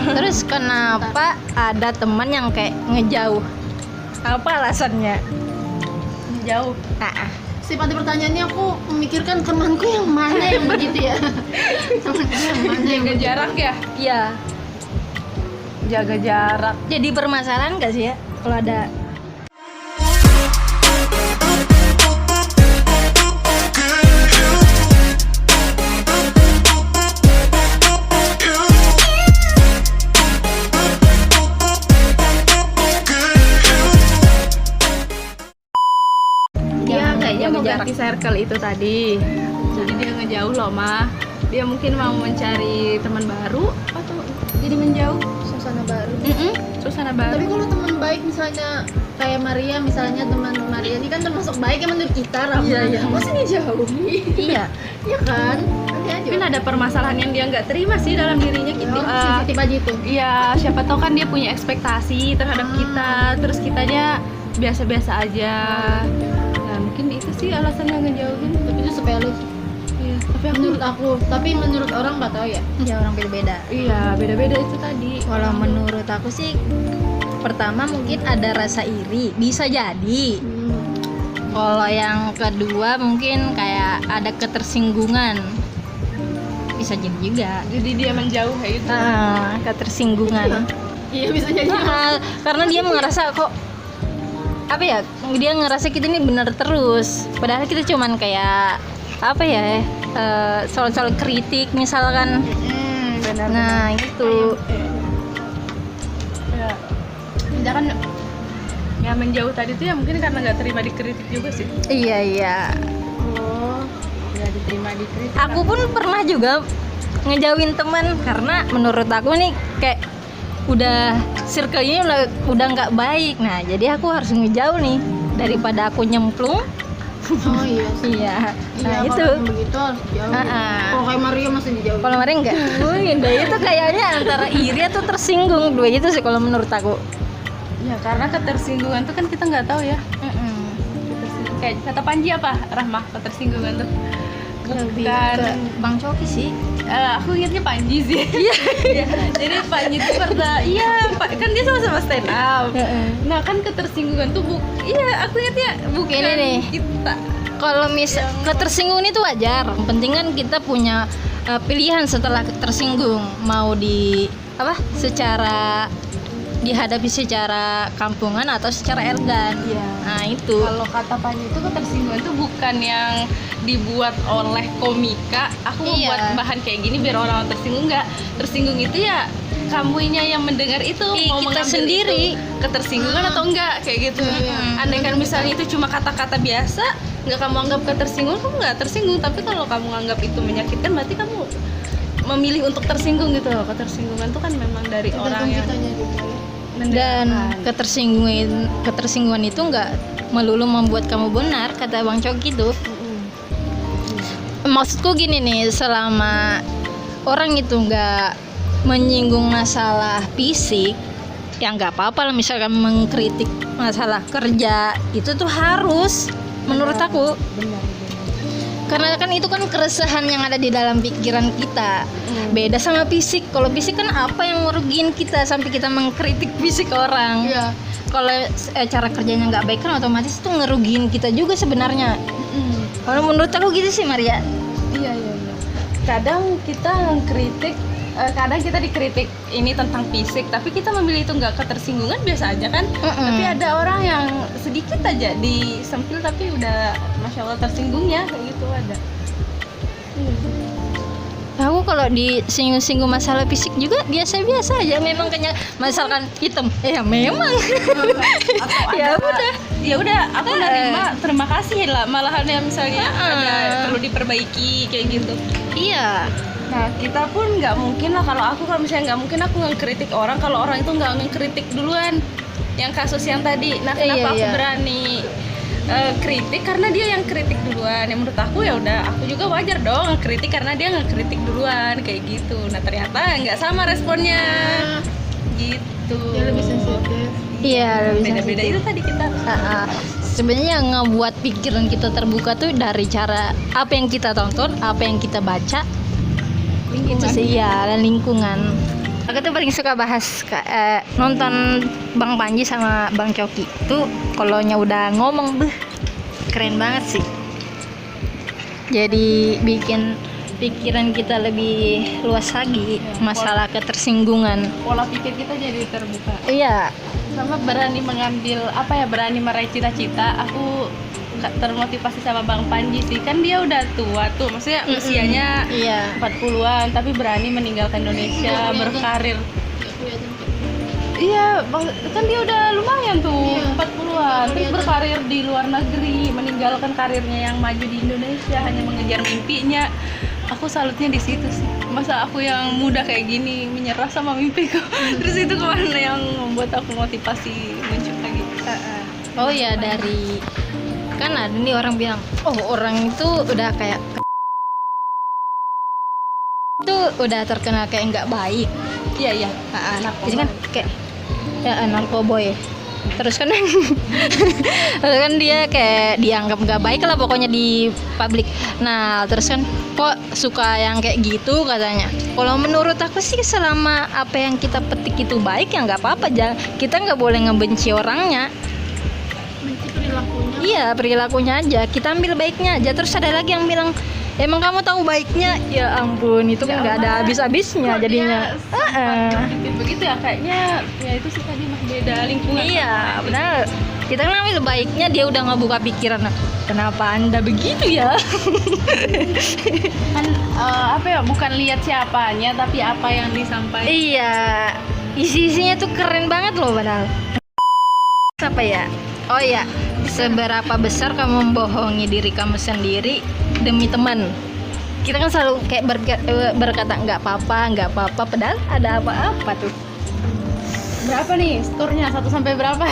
Terus kenapa ada teman yang kayak ngejauh? Apa alasannya? Jauh. Pada pertanyaannya aku memikirkan temanku yang mana yang begitu ya. Temanku yang mana yang Jaga jarak ya? Iya. Jaga jarak. Jadi permasalahan gak sih ya kalau ada? Dia kayaknya mau jaga ganti circle itu tadi. Jadi dia ngejauh loh mah. Dia mungkin mau mencari teman baru atau jadi menjauh. suasana baru. Suasana Tapi baru. kalau teman baik misalnya kayak Maria, misalnya teman Maria ini kan termasuk baik ya menurut kita, Rahma. Iya. Masa dijauhi? Iya. Iya kan? Nanti aja. Mungkin ada permasalahan yang dia nggak terima sih dalam dirinya gitu. Sensitif aja itu. Iya, siapa tahu kan dia punya ekspektasi terhadap kita, terus kitanya biasa-biasa aja. Nah, mungkin itu sih alasannya ngejauhin. Tapi itu sepele. Iya, tapi aku Menurut aku, tapi menurut orang nggak tahu ya. Ya orang beda-beda. iya, beda-beda itu tadi. Kalau menurut aku sih pertama mungkin ada rasa iri, bisa jadi. Kalau yang kedua mungkin kayak ada ketersinggungan, bisa jadi juga. Jadi dia menjauh kayak gitu. Ketersinggungan. Iya bisa jadi. Karena dia merasa kok apa ya? Dia ngerasa kita ini benar terus. Padahal kita cuman kayak apa ya? Soal-soal kritik misalkan. Benar. Nah itu. Ya. Dia kan ya menjauh tadi tuh ya mungkin karena nggak terima dikritik juga sih. Iya. Oh, ya diterima dikritik. Aku pun pernah juga ngejauhin teman karena menurut aku nih kayak udah circle-nya udah nggak baik. Nah jadi aku harus ngejauh nih daripada aku nyemplung. Oh iya sih. Iya. Iya, Nah itu. kalau begitu harus jauh. Kalau kayak Maria masih dijauh. Kalau kemarin enggak. Nah itu kayaknya antara iri atau tersinggung, dua itu sih kalau menurut aku. Ya karena ketersinggungan tuh kan kita nggak tahu ya. Ketersinggungan. Kayak kata Panji apa? Rahmah ketersinggungan tuh. Lebih Bukan. ke Bang Coki sih. Aku ingatnya Panji sih. Iya. Jadi Panji tuh pernah, kan dia sama-sama stand up. Nah kan ketersinggungan tuh iya aku ingatnya bukan Ini nih. kita. Kalau ketersinggungan itu wajar. Penting kan kita punya pilihan setelah tersinggung, mau secara dihadapi secara kampungan atau secara elegan. Iya. Nah itu. Kalau kata Panji itu ketersinggungan itu bukan yang dibuat oleh komika. Aku mau Iya. buat bahan kayak gini biar orang tersinggung, nggak. Tersinggung itu ya kamunya yang mendengar itu mau kita mengambil sendiri. itu ketersinggungan atau enggak kayak gitu. Andai kan misalnya itu cuma kata-kata biasa, nggak kamu anggap ketersinggungan, kamu nggak tersinggung. Tapi kalau kamu anggap itu menyakitkan, berarti kamu memilih untuk tersinggung gitu loh. Ketersinggungan itu kan memang dari orang yang Kitanya juga. Dan ketersinggungan itu nggak melulu membuat kamu benar, kata Bang Coki itu. Maksudku gini nih, selama orang itu nggak menyinggung masalah fisik, ya nggak apa-apa lah. Misalkan mengkritik masalah kerja itu tuh harus, menurut aku. Karena kan itu kan keresahan yang ada di dalam pikiran kita. Beda sama fisik. Kalau fisik kan apa yang merugiin kita sampai kita mengkritik fisik orang. Iya. Kalau cara kerjanya nggak baik kan otomatis itu ngerugiin kita juga sebenarnya. Kalau menurut aku gitu sih Maria. Iya. Kadang kita mengkritik, kadang kita dikritik ini tentang fisik, tapi kita memilih itu nggak ketersinggungan, biasa aja kan. Tapi ada orang yang sedikit aja disempil tapi udah masya Allah tersinggungnya kayak gitu ada. Aku kalau disinggung-singgung masalah fisik juga biasa-biasa aja. Memang kayaknya misalkan hitam, ya memang. Ya udah aku nerima, terima kasih lah, malahan yang misalnya ada perlu diperbaiki kayak gitu. Iya. Nah kita pun nggak mungkin lah, kalau misalnya nggak mungkin aku ngekritik orang kalau orang itu nggak ngekritik duluan. Yang kasus yang tadi, nah kenapa aku berani kritik karena dia yang kritik duluan. Yang menurut aku ya udah, aku juga wajar dong ngekritik karena dia ngekritik duluan kayak gitu. Nah ternyata nggak sama responnya gitu. Dia lebih sensitif. Iya, Beda-beda itu tadi kita. Sebenarnya yang ngebuat pikiran kita terbuka tuh dari cara apa yang kita tonton, apa yang kita baca. Itu sih ya, dan lingkungan. Aku tuh paling suka bahas nonton Bang Panji sama Bang Coki. Tuh kalau udah ngomong keren banget sih. Jadi bikin pikiran kita lebih luas lagi masalah ketersinggungan. Pola pikir kita jadi terbuka. Iya. Sama berani mengambil berani meraih cita-cita. Aku termotivasi sama Bang Panji sih, kan dia udah tua tuh, maksudnya usianya 40-an tapi berani meninggalkan Indonesia, berkarir. Iya, kan dia udah lumayan tuh, 40-an, terus berkarir di luar negeri, meninggalkan karirnya yang maju di Indonesia hanya mengejar mimpinya. Aku salutnya di situ sih. Masa aku yang muda kayak gini menyerah sama mimpiku. Terus itu kemana yang membuat aku motivasi muncul lagi. Oh ya, dari kan ada nih orang bilang, oh orang itu udah kayak itu udah terkenal kayak nggak baik. Iya. Jadi kan kayak narkoboy. Terus kan terus kan dia kayak dianggap nggak baik lah pokoknya di publik. Nah terus kan kok suka yang kayak gitu katanya. Kalau menurut aku sih selama apa yang kita petik itu baik ya nggak apa-apa. Kita nggak boleh ngebenci orangnya. Iya, perilakunya aja. Kita ambil baiknya aja. Terus ada lagi yang bilang, emang kamu tahu baiknya? Ya ampun, itu kan nggak ada habis-habisnya jadinya. Begitu ya, kayaknya ya itu sih tadi mah beda lingkungan. Iya, benar. Kita kan ambil baiknya, dia udah ngebuka pikiran. Kenapa Anda begitu ya? Kan bukan lihat siapanya, tapi apa yang disampaikan. Iya, isi-isinya tuh keren banget loh padahal. Apa ya? Oh ya, seberapa besar kamu membohongi diri kamu sendiri demi teman? Kita kan selalu kayak berkata nggak apa-apa, padahal ada apa-apa tuh. Berapa nih skornya? 1 sampai berapa?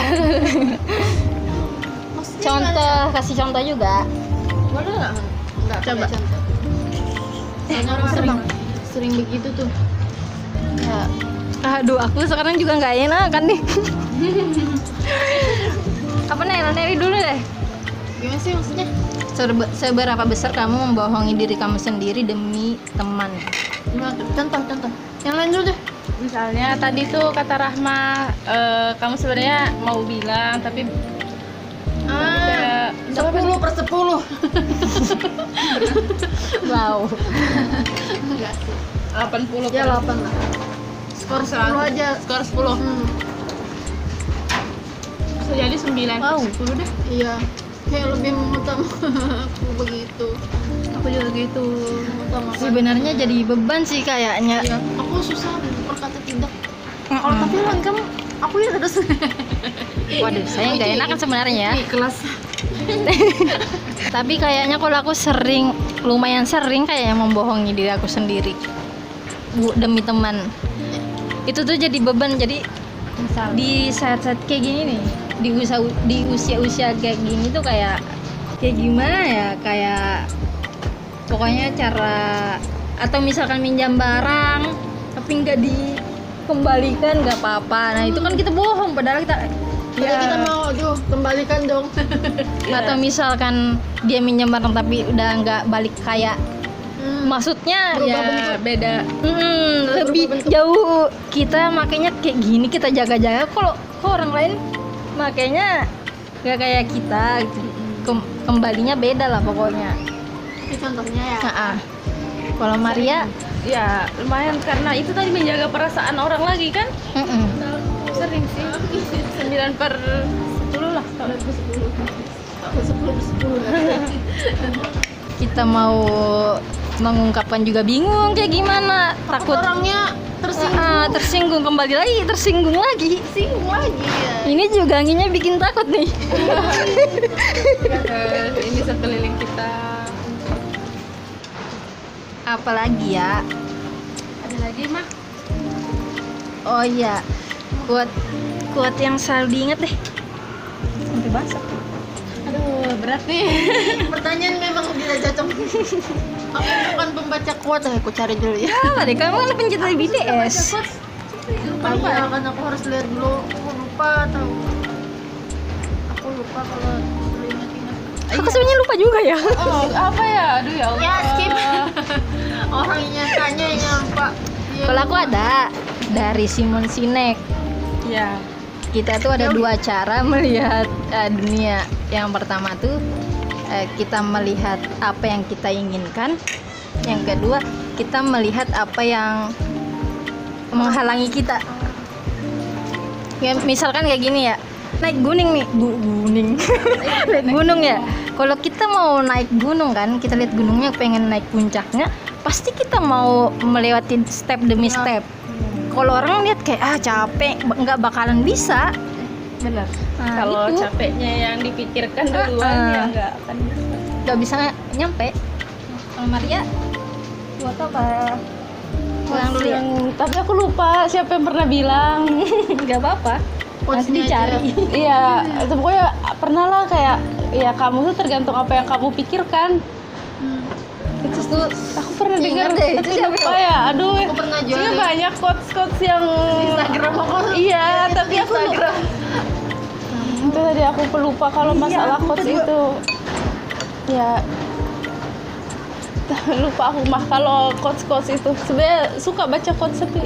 Contoh, kasih contoh juga. Boleh nggak? Nggak, Coba. contoh. Soalnya orang sering begitu tuh. Ya. Aduh, aku sekarang juga nggak enak kan nih. Apa Neri dulu deh. Gimana sih maksudnya? Seberapa besar kamu membohongi diri kamu sendiri demi teman? Contoh. Yang lain dulu deh. Misalnya tadi tuh kata Rahma, kamu sebenarnya mau bilang tapi 10/10. Wow. Enggak sih. 80. Ya 8 lah. Skor 10 aja. Skor 10. Bisa jadi 9 Wow. 10 deh. Iya. Kayak lebih mengutamakan aku begitu. Aku juga gitu. Mengutamakan. Sebenarnya jadi beban sih kayaknya. Iya. Aku susah berkata tidak. Mm-mm. Kalau tapi lawan kamu, aku ya terus. Waduh, saya nggak enak kan sebenarnya ya. Kelas. Tapi kayaknya kalau aku lumayan sering kayaknya membohongi diri aku sendiri demi teman. Itu tuh jadi beban. Jadi Misal. di saat-saat kayak gini nih, di usia kayak gini tuh kayak gimana ya, kayak pokoknya cara, atau misalkan minjam barang tapi nggak dikembalikan nggak apa-apa. Nah itu kan kita bohong padahal kita Kita mau, kembalikan dong. atau misalkan dia minjam barang tapi udah nggak balik kayak maksudnya Berubah ya bentuk. beda. Lebih jauh. Kita makanya kayak gini, kita jaga-jaga. Kalau orang lain makanya nggak kayak kita gitu. Kembalinya beda lah pokoknya. Ini contohnya ya. Kalau Maria Ya lumayan karena itu tadi menjaga perasaan orang lagi kan. Sering sih. 9/10 lah. 10/10. kita mau mengungkapkan juga bingung kayak gimana, takut Orangnya tersinggung kembali lagi, tersinggung lagi. ya. Ini juga anginnya bikin takut nih. Ini sekeliling kita. Apalagi ya? Ada lagi mah? Oh iya, kuat yang selalu diingat deh. Sampai basah. Aduh berat nih. Pertanyaan memang tidak cocok. Aku bukan pembaca kuat, aku cari dulu ya. Deh, kamu kan pencinta BTS. Lupa ya, kan aku harus lihat dulu. Aku lupa tahu. Aku lupa kalau dulu ingat-ingat. Aku sebenarnya lupa juga ya. Oh apa ya? Aduh ya Allah. Ya skip. Orangnya tanya yang lupa. Ya, Kalau aku ada, dari Simon Sinek. Ya. Kita tuh ada dua cara melihat dunia. Yang pertama tuh kita melihat apa yang kita inginkan. Yang kedua, kita melihat apa yang menghalangi kita. Ya, misalkan kayak gini ya, naik gunung nih, naik gunung ya. Kalau kita mau naik gunung kan, kita lihat gunungnya, pengen naik puncaknya, pasti kita mau melewati step demi step. Kalau orang lihat kayak capek, nggak bakalan bisa. Benar. Nah, Kalau itu. capeknya yang dipikirkan duluan ya nggak akan bisa. Nggak bisa nyampe. Kalau Maria, buat apa? Pulang dulu ya. Tapi aku lupa siapa yang pernah bilang. Nggak apa-apa. Nanti dicari. Iya, pokoknya pernah lah kayak ya kamu tuh tergantung apa yang kamu pikirkan. Itu tuh aku pernah dengar deh, itu siapa lupa ya. Aduh, Aku pernah jual sebenarnya banyak quotes yang Instagram aku. Iya, tapi aku itu tadi aku pelupa kalau masalah quotes itu. Ya lupa aku mah kalau quotes itu. Sebenarnya suka baca quotes tapi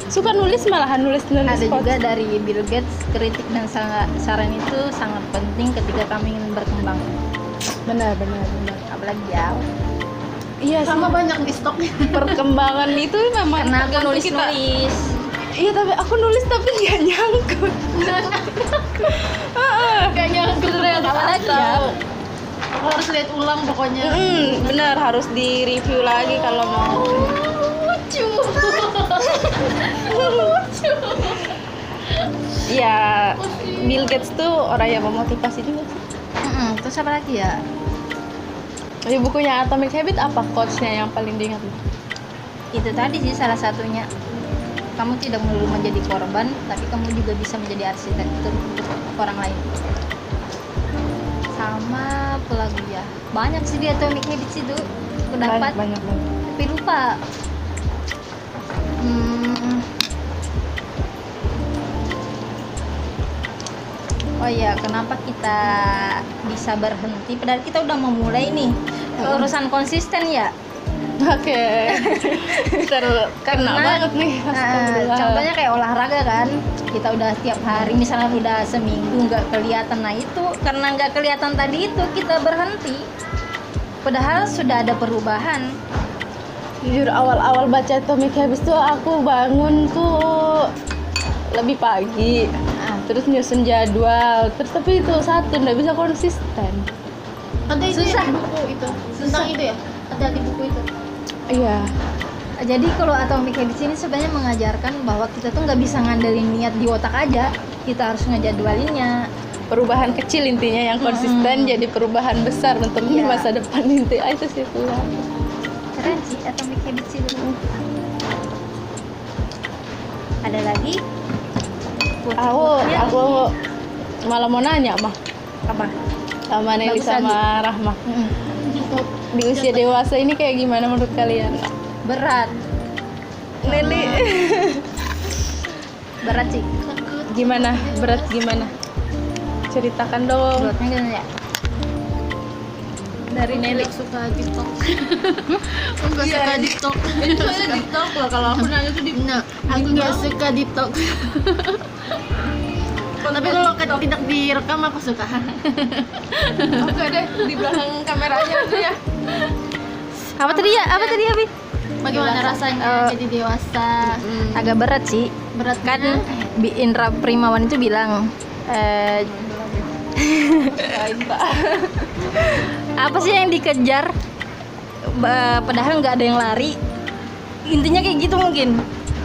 suka nulis malahan nulis Ada quotes. juga dari Bill Gates, kritik dan saran itu sangat penting ketika kami ingin berkembang. Benar. Apalagi jauh. Iya, Sama banyak di stoknya. perkembangan itu memang Karena aku tergantung nulis-nulis. Iya, tapi aku nulis tapi nggak nyangkut. Kayaknya beneran Apalagi ya? Aku harus lihat ulang pokoknya. Benar, harus di review lagi kalau mau. Lucu. Iya, Bill Gates tuh orang yang memotivasi juga sih. Terus apa lagi ya? Di bukunya Atomic Habit apa quotes-nya yang paling diingat? Itu tadi sih salah satunya. Kamu tidak melulu menjadi korban, tapi kamu juga bisa menjadi arsitektur untuk orang lain. Sama pelagu ya. Banyak sih di Atomic Habits itu. Aku dapat, Banyak. tapi lupa. Oh iya, kenapa kita bisa berhenti? Padahal kita udah memulai nih urusan konsisten ya. Oke. Terkena banget nih. Astagfirullah. Contohnya kayak olahraga kan, kita udah tiap hari misalnya udah seminggu nggak kelihatan, nah itu karena nggak kelihatan tadi itu kita berhenti. Padahal sudah ada perubahan. Jujur awal-awal baca Atomic Habits tuh aku bangun tuh lebih pagi. Terus nyusun jadwal. Terus tapi itu satu nggak bisa konsisten. Ada itu Susah. ya, buku itu. Tentang itu ya? Ada di buku itu. Iya. Jadi kalau Atomic Habits ini sebenarnya mengajarkan bahwa kita tuh nggak bisa ngandelin niat di otak aja, kita harus ngejadwalinnya. Perubahan kecil intinya yang konsisten jadi perubahan besar untuk di Iya. masa depan inti. Itu sih aku. Keren sih Atomic Habits itu. Ada lagi? Quote-quote-nya. Aku malah mau nanya mah Apa? sama Nelly Bagus sama Rahma. Di usia dewasa ini kayak gimana menurut kalian? Berat. Nelly Berat sih. gimana? Berat gimana? Ceritakan dong Beratnya gimana ya? dari Nelly. Suka TikTok. Aku nggak suka TikTok. Itu ada TikTok loh, kalau aku nanya tuh di Nah, aku nggak suka TikTok. Tapi kalau tidak direkam aku suka. Oke deh, di belakang kameranya aja ya. Apa tadi ya? Apa tadi Abi? Bagaimana rasanya jadi dewasa? Agak berat sih. Berat Kan Indra Primawan itu bilang apa sih yang dikejar? Padahal nggak ada yang lari. Intinya kayak gitu mungkin.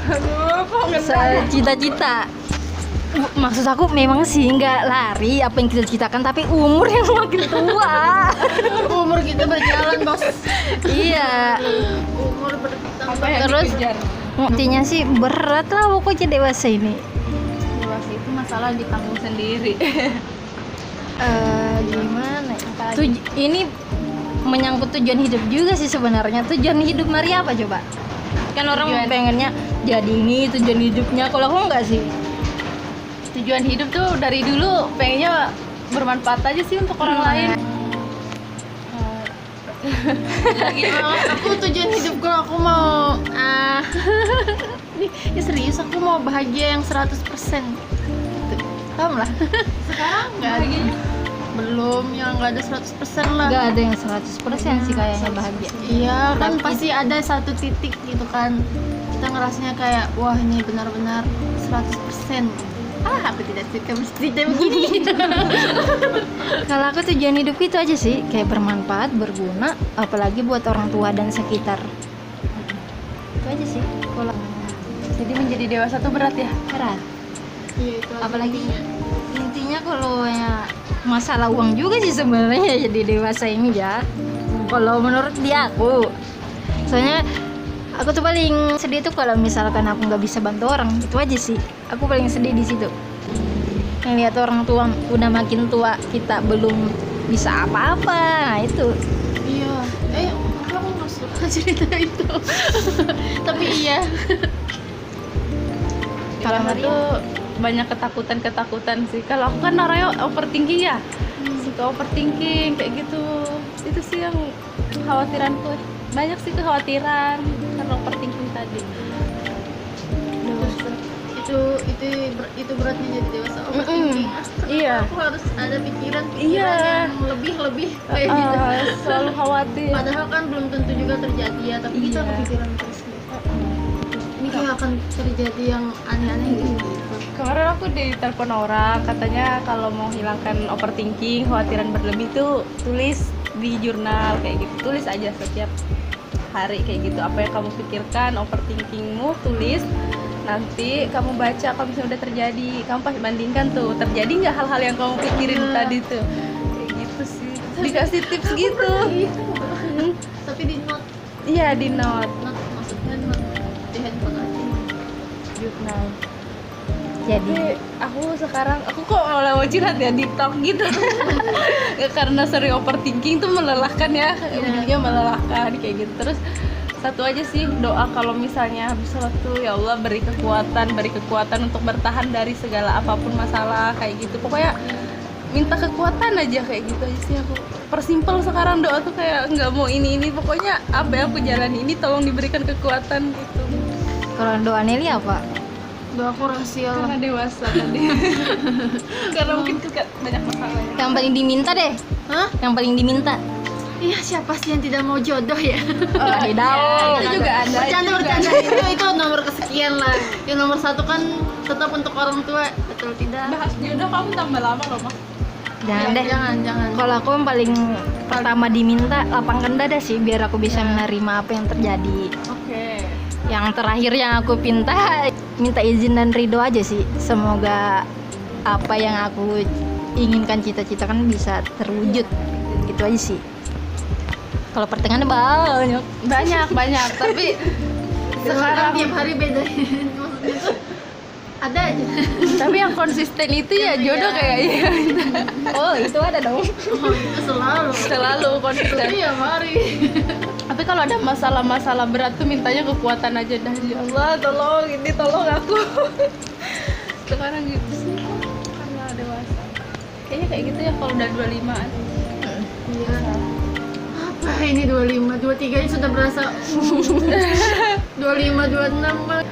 Aduh, kok nggak Cita-cita. Maksud aku memang sih nggak lari apa yang kita citakan, tapi umur yang makin tua. umur kita berjalan, Bos. Iya. Umur bertambah. apa yang Terus dikejar? intinya sih berat lah pokoknya dewasa ini. Dewasa itu masalah ditanggung sendiri. Gimana ya? Ini menyangkut tujuan hidup juga sih sebenarnya. Tujuan hidup Maria apa coba? Kan orang Tujuan. pengennya jadi ini tujuan hidupnya. Kalau aku enggak sih. Tujuan hidup tuh dari dulu pengennya bermanfaat aja sih untuk orang lain. Lagi aku tujuan hidupku aku mau ini ya serius aku mau bahagia yang 100% gitu. Paham lah. Sekarang nggak ada, belum yang nggak ada 100% lah. Nggak ada yang 100% sih kayaknya bahagia. Iya kan Tapi- pasti ada satu titik gitu kan kita ngerasanya kayak wah ini benar-benar 100%. Aku tidak suka mesti begini. Kalau aku tujuan hidupku itu aja sih, kayak bermanfaat, berguna, apalagi buat orang tua dan sekitar. Itu aja sih. Kalau Jadi menjadi dewasa tuh berat ya. berat, Iya itu aja apalagi intinya. intinya kalau ya masalah uang juga sih sebenarnya jadi dewasa ini ya. Kalau menurut dia aku, soalnya aku tuh paling sedih tuh kalau misalkan aku nggak bisa bantu orang, itu aja sih. Aku paling sedih di situ. Ngeliat orang tua udah makin tua, kita belum bisa apa-apa, nah itu. Iya aku nggak suka cerita itu. Tapi iya Kalau aku tuh banyak ketakutan sih. Kalau aku kan orangnya overthinking ya. Suka overthinking kayak gitu. Itu sih yang khawatiranku. Banyak sih kekhawatiran karena overthinking tadi. itu beratnya jadi dewasa overthinking. Iya. Aku harus ada pikiran Iya. yang lebih kayak gitu. Selalu khawatir. Padahal kan belum tentu juga terjadi ya, tapi kita Iya. kepikiran terus gitu. Ini kayak akan terjadi yang aneh-aneh gitu. Kemarin aku ditelepon orang, katanya kalau mau hilangkan overthinking, khawatiran berlebih tuh tulis di jurnal kayak gitu. Tulis aja setiap hari kayak gitu. Apa yang kamu pikirkan, overthinkingmu tulis. Nanti kamu baca kalau misalnya udah terjadi, kamu pas bandingkan tuh terjadi nggak hal-hal yang kamu pikirin tadi tuh. Kayak gitu sih. Dikasih tips gitu. Tapi di note Iya di note maksudnya note di handphone aja. jurnal. Jadi Tapi aku sekarang kok malah mau curhat ya di talk gitu. Ya, karena sering overthinking tuh melelahkan ya, ujungnya melelahkan kayak gitu. Terus satu aja sih doa kalau misalnya habis sholat tuh ya Allah beri kekuatan untuk bertahan dari segala apapun masalah kayak gitu. Pokoknya minta kekuatan aja kayak gitu aja sih aku. Persimpel sekarang doa tuh kayak nggak mau ini pokoknya apa yang aku jalani ini tolong diberikan kekuatan gitu. kalau doa Nelly apa? Doa aku rahasia lah. Karena dewasa tadi. Karena mungkin juga banyak masalah. Yang paling diminta deh. Hah? Yang paling diminta. Iya siapa sih yang tidak mau jodoh ya? Oh, tidak. Itu juga ada. Bercanda itu nomor kesekian lah. Yang nomor satu kan tetap untuk orang tua, betul tidak? Bahas jodoh kamu tambah lama loh, Mak. Jangan deh. Jangan. Kalau aku yang paling pertama diminta lapangkan dada sih biar aku bisa menerima apa yang terjadi. Oke. Yang terakhir yang aku minta izin dan ridho aja sih. Semoga apa yang aku inginkan cita-citakan bisa terwujud. Gitu aja sih. Kalau pertengahannya banyak, Tapi Sekarang tiap hari beda. Maksudnya tuh ada aja. tapi yang konsisten itu ya jodoh kayaknya. Oh, itu ada dong. Oh, itu selalu. Selalu konsisten. Tiap hari. Tapi kalau ada masalah-masalah berat tuh mintanya kekuatan aja dah. Ya Allah, tolong aku. Sekarang gitu sih karena dewasa. Kayaknya kayak gitu ya kalau udah 25-an. Iya. Apa ini 25, 23 ini sudah berasa 25, 26 mah.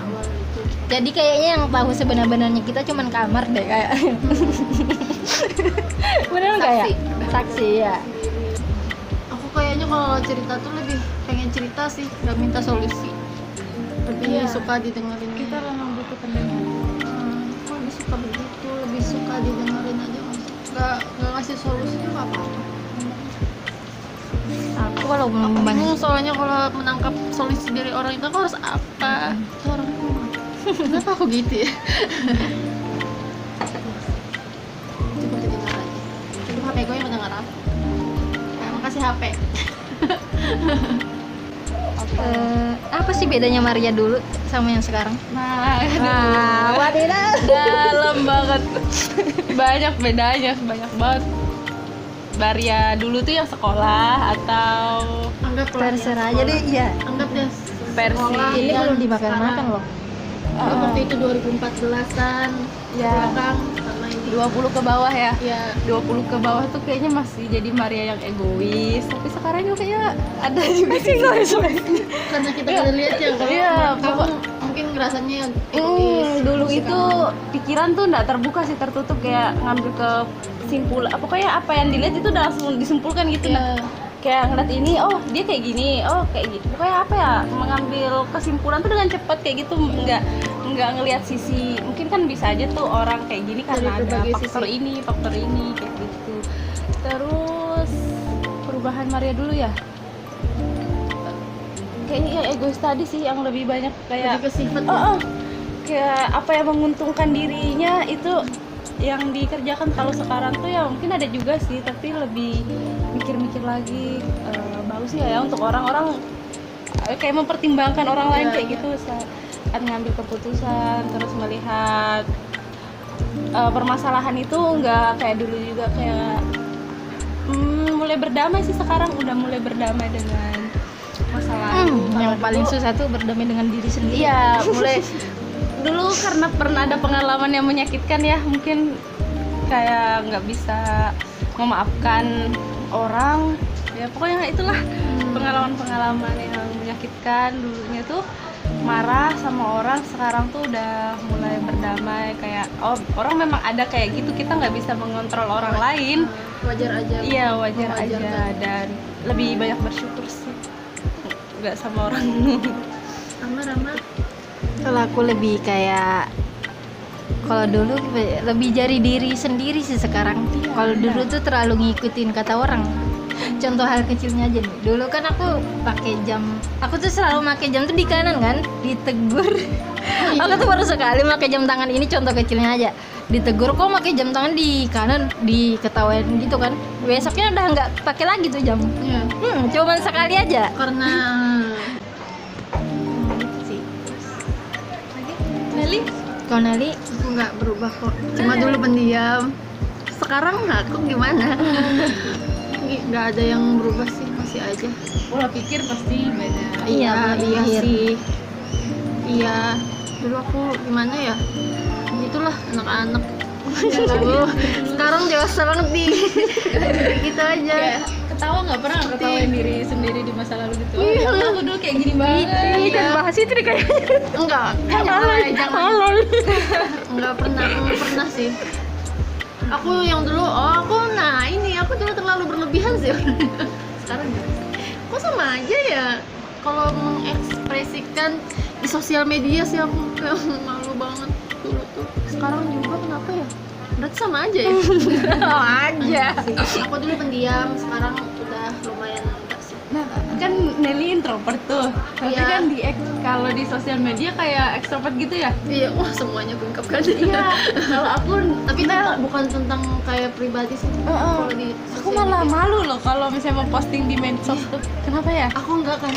Jadi kayaknya yang tahu sebenar-benarnya kita cuman kamar deh kayak. Bener nggak ya? Saksi ya. Aku kayaknya kalau cerita tuh lebih pengen cerita sih, nggak minta solusi. Lebih Iya. suka didengerin. Kita memang butuh pendengar. Aku lebih suka begitu, lebih suka didengerin aja, nggak ngasih solusi juga apa-apa. Aku kalau Aku banyak bingung soalnya kalau menangkap solusi dari orang itu aku harus apa? Itu orang kenapa aku gitu ya? Coba didengar aja. Coba HP gue yang mendengar apa? Makasih HP. apa sih bedanya Maria dulu sama yang sekarang? Nah, Wadidaw. dalam banget. Banyak bedanya, banyak banget. Maria dulu tuh yang sekolah atau Anggaplah Terserah aja deh, iya. Anggap deh Versi. sekolah Ini dan belum dimakan-makan sekarang. loh. Seperti itu 2014-an Ya. belakang sama ini. 20 ke bawah ya. Ya, 20 ke bawah tuh kayaknya masih jadi Maria yang egois, tapi sekarang juga kayaknya ada juga sih egois. karena kita udah lihat ya kalau Iya, kamu mungkin rasanya egois. Dulu itu pikiran tuh nggak terbuka sih, tertutup, kayak ngambil ke simpul pokoknya apa yang dilihat itu udah langsung disimpulkan gitu. Iya. Kayak ngeliat ini, oh dia kayak gini, oh kayak gitu, pokoknya apa ya, mengambil kesimpulan tuh dengan cepat kayak gitu, nggak ngelihat sisi, mungkin kan bisa aja tuh orang kayak gini karena Dari ada berbagai faktor sisi. ini kayak gitu. Terus perubahan Maria dulu ya, kayaknya yang egois tadi sih yang lebih banyak, kayak Lebih ke sifat. kayak apa yang menguntungkan dirinya itu yang dikerjakan. Kalau sekarang tuh ya mungkin ada juga sih, tapi lebih mikir-mikir lagi, bagus ya untuk orang-orang kayak mempertimbangkan orang lain Iya, kayak gitu saat ngambil keputusan, terus melihat permasalahan itu nggak kayak dulu juga, kayak mulai berdamai sih sekarang, udah mulai berdamai dengan masalah. Yang Kalau paling dulu- susah tuh berdamai dengan diri sendiri. Iya, mulai dulu karena pernah ada pengalaman yang menyakitkan ya, mungkin kayak nggak bisa memaafkan orang. Ya pokoknya itulah pengalaman-pengalaman yang menyakitkan. Dulunya tuh marah sama orang, sekarang tuh udah mulai berdamai, kayak oh orang memang ada kayak gitu, kita nggak bisa mengontrol orang lain. Wajar aja. Iya wajar aja, Mewajarkan. dan lebih banyak bersyukur sih, nggak sama orang. Rama. Kalau aku lebih kayak, kalau dulu lebih jari diri sendiri sih sekarang. Iya, Kalau dulu tuh terlalu ngikutin kata orang. Contoh hal kecilnya aja nih. Dulu kan aku pakai jam. Aku tuh selalu pakai jam tuh di kanan kan, ditegur. Aku tuh baru sekali pakai jam tangan ini, contoh kecilnya aja. Ditegur kok pakai jam tangan di kanan, diketawain gitu kan. Besoknya udah nggak pakai lagi tuh jam. Iya. Cuman sekali aja. Karena Gitu sih. Nelly? Kalau Nelly, aku nggak berubah kok. Cuma dulu pendiam. Sekarang aku gimana? Nggak ada yang berubah sih, masih aja. Pola pikir pasti beda. Iya, Iya berpikir. sih. Iya. Dulu aku gimana ya? Gitulah anak-anak. Sekarang dewasa banget nih. Gitu aja. Kayak ketawa nggak pernah ketawain diri sendiri di masa lalu gitu. Iya. Aku dulu kayak gini banget. Iya. Bahas itu deh kayak. Enggak, jangan. Enggak pernah sih. Aku yang dulu, aku dulu terlalu berlebihan sih. Sekarang enggak. Kok sama aja ya? Kalau mengekspresikan di sosial media sih aku kayak malu banget dulu tuh. Sekarang juga kenapa ya? Berarti sama aja ya? aja. Aku dulu pendiam, sekarang udah lumayan enggak sih. Nah, kan Nelly introvert tuh. Tapi Iya. kan kalau di sosial media kayak extrovert gitu ya. Iya, wah semuanya bengkap kan. Iya. Kalau aku Tapi bukan tentang kayak pribadi sih. Kalau di aku sosial malah media. malu loh kalau misalnya mau posting di medsos tuh. Kenapa ya? Aku enggak kan,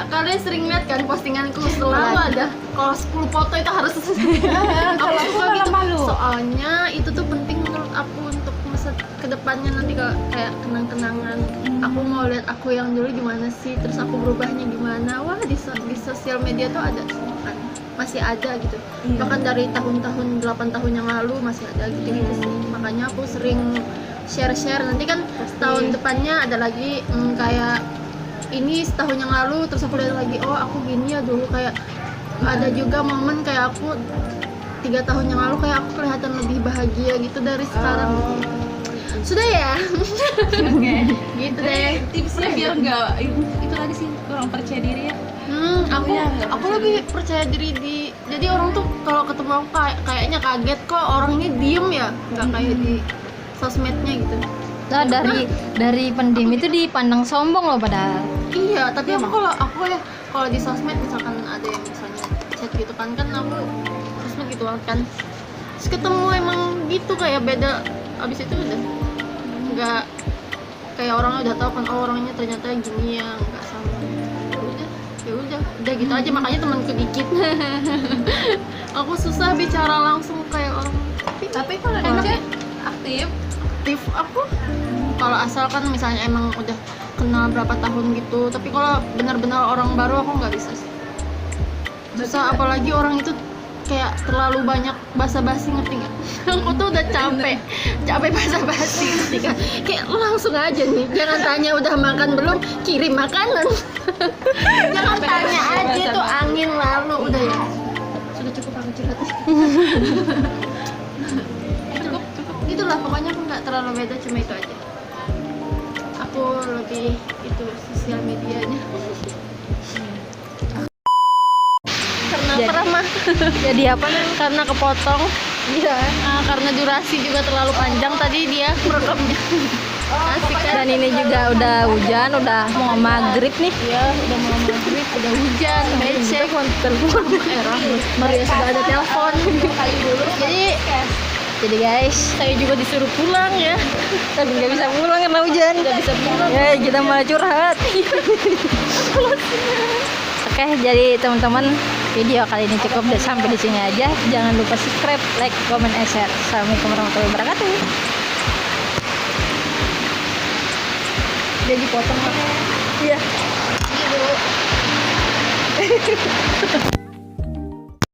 kalian sering lihat kan postinganku selalu ada kalau 10 foto itu harus Kalau aku suka malah malu. soalnya itu tuh penting menurut aku untuk masa kedepannya nanti kayak kenang-kenangan. Aku mau lihat aku yang dulu gimana sih, terus aku berubahnya gimana. Wah di sosial media tuh ada semua kan, masih ada gitu. Iya. Bahkan dari tahun-tahun 8 tahun yang lalu masih ada gitu sih. Makanya aku sering share nanti kan tahun depannya ada lagi kayak ini setahun yang lalu, terus aku lihat lagi, oh aku gini ya dulu, kayak ada juga momen kayak aku 3 tahun yang lalu kayak aku kelihatan lebih bahagia gitu dari sekarang. Sudah ya. Gitu deh. Tipsnya biar nggak itu tadi sih, kurang percaya diri ya. Aku Iya, nggak aku percaya lebih percaya diri jadi orang tuh kalau ketemu aku kayaknya kaget kok orangnya diem ya, nggak kayak di sosmednya gitu. Nah, dari pendiam itu dipandang sombong loh padahal. Iya, tapi aku kalau di sosmed misalkan ada yang misalnya chat gitu kan aku sosmed gitu kan. Terus ketemu emang gitu kayak beda, abis itu udah nggak kayak orangnya udah tahu kan, oh orangnya ternyata gini ya, nggak sama. Udah gitu aja, makanya temanku dikit. Aku susah bicara langsung kayak orang. Tapi kalau di Enak chat ya? aktif, Aku kalau asalkan misalnya emang udah kenal berapa tahun gitu, tapi kalau benar-benar orang baru aku nggak bisa sih. Susah, apalagi orang itu kayak terlalu banyak basa-basi, ngerti nggak? Aku tuh udah capek basa-basi, ngerti kan? Kayak langsung aja nih, jangan tanya udah makan belum, kirim makanan. Jangan tanya aja tuh angin lalu, udah ya. Sudah cukup aku curhat. Cukup. Itulah pokoknya aku nggak terlalu beda, cuma itu aja. Aku lebih itu sosial medianya. Karena Jadi- apa mah? Jadi apa nih? Karena kepotong. Iya. Karena durasi juga terlalu panjang tadi dia merekamnya. Asik kan? Dan ini juga udah hujan, udah mau maghrib nih. Iya, udah mau maghrib, udah hujan, becek, Telepon. Maria sudah ada telepon. Jadi guys, Saya juga disuruh pulang ya. tapi nggak bisa pulang karena hujan. Nggak bisa pulang. Ya, kita malah curhat. Oke, jadi teman-teman, video kali ini cukup deh, sampai di sini aja. Jangan lupa subscribe, like, comment, and share. Assalamualaikum warahmatullahi wabarakatuh. Dia dipotong. Iya. Gitu.